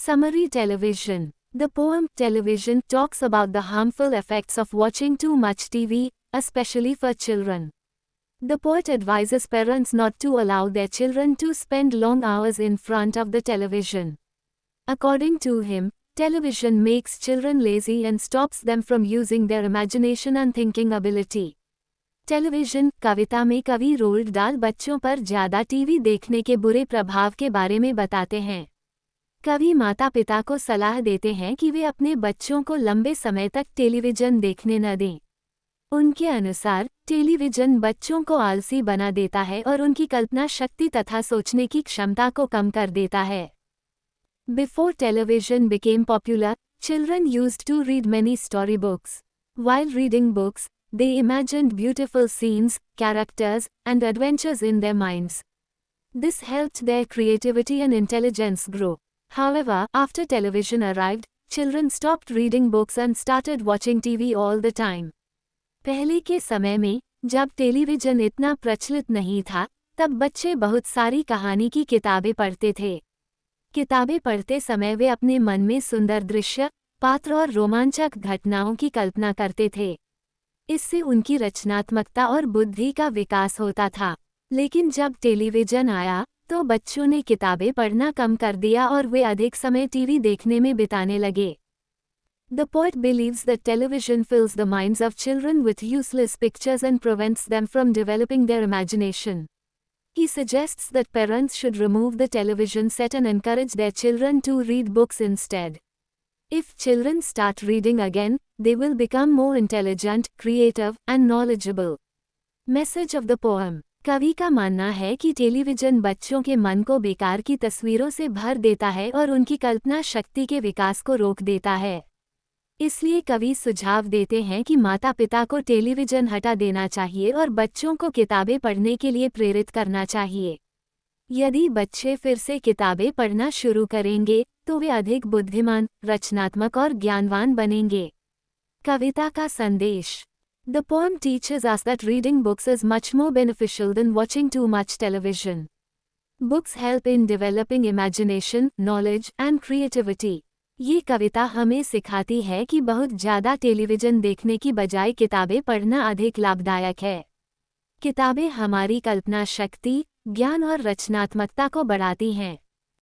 Summary television. The poem Television talks about the harmful effects of watching too much TV, especially for children. The poet advises parents not to allow their children to spend long hours in front of the television. According to him, television makes children lazy and stops them from using their imagination and thinking ability. Television कविता में कवि rolled डाल बच्चों पर ज्यादा TV देखने के बुरे प्रभाव के बारे में बताते हैं। कवि माता पिता को सलाह देते हैं कि वे अपने बच्चों को लंबे समय तक टेलीविजन देखने न दें। उनके अनुसार टेलीविजन बच्चों को आलसी बना देता है और उनकी कल्पना शक्ति तथा सोचने की क्षमता को कम कर देता है। Before television became popular, children used to read many storybooks. While reading books, they imagined beautiful scenes, characters, and adventures in their minds. This helped their creativity and intelligence grow. However, after television arrived, children stopped reading books and started watching TV all the time. पहले के समय में, जब television इतना प्रचलित नहीं था, तब बच्चे बहुत सारी कहानी की किताबें पढ़ते थे। किताबें पढ़ते समय वे अपने मन में सुंदर दृश्य, पात्र और रोमांचक घटनाओं की कल्पना करते थे। इससे उनकी रचनात्मकता और बुद्धि का विकास होता था। लेकिन जब टेलीविजन आया, तो बच्चों ने किताबें पढ़ना कम कर दिया और वे अधिक समय टीवी देखने में बिताने लगे। The poet believes that television fills the minds of children with useless pictures and prevents them from developing their imagination. He suggests that parents should remove the television set and encourage their children to read books instead. If children start reading again, they will become more intelligent, creative, and knowledgeable. Message of the poem. कवि का मानना है कि television बच्चों के मन को बेकार की तस्वीरों से भर देता है और उनकी कल्पना शक्ति के विकास को रोक देता है। इसलिए कवि सुझाव देते हैं कि माता-पिता को टेलीविजन हटा देना चाहिए और बच्चों को किताबें पढ़ने के लिए प्रेरित करना चाहिए। यदि बच्चे फिर से किताबें पढ़ना शुरू करेंगे, तो वे अधिक बुद्धिमान, रचनात्मक और ज्ञानवान बनेंगे। कविता का संदेश। The poem teaches us that reading books is much more beneficial than watching too much television. Books help in developing imagination, knowledge, and creativity. ये कविता हमें सिखाती है कि बहुत ज़्यादा टेलीविजन देखने की बजाय किताबें पढ़ना अधिक लाभदायक है। किताबें हमारी कल्पना शक्ति, ज्ञान और रचनात्मकता को बढ़ाती हैं।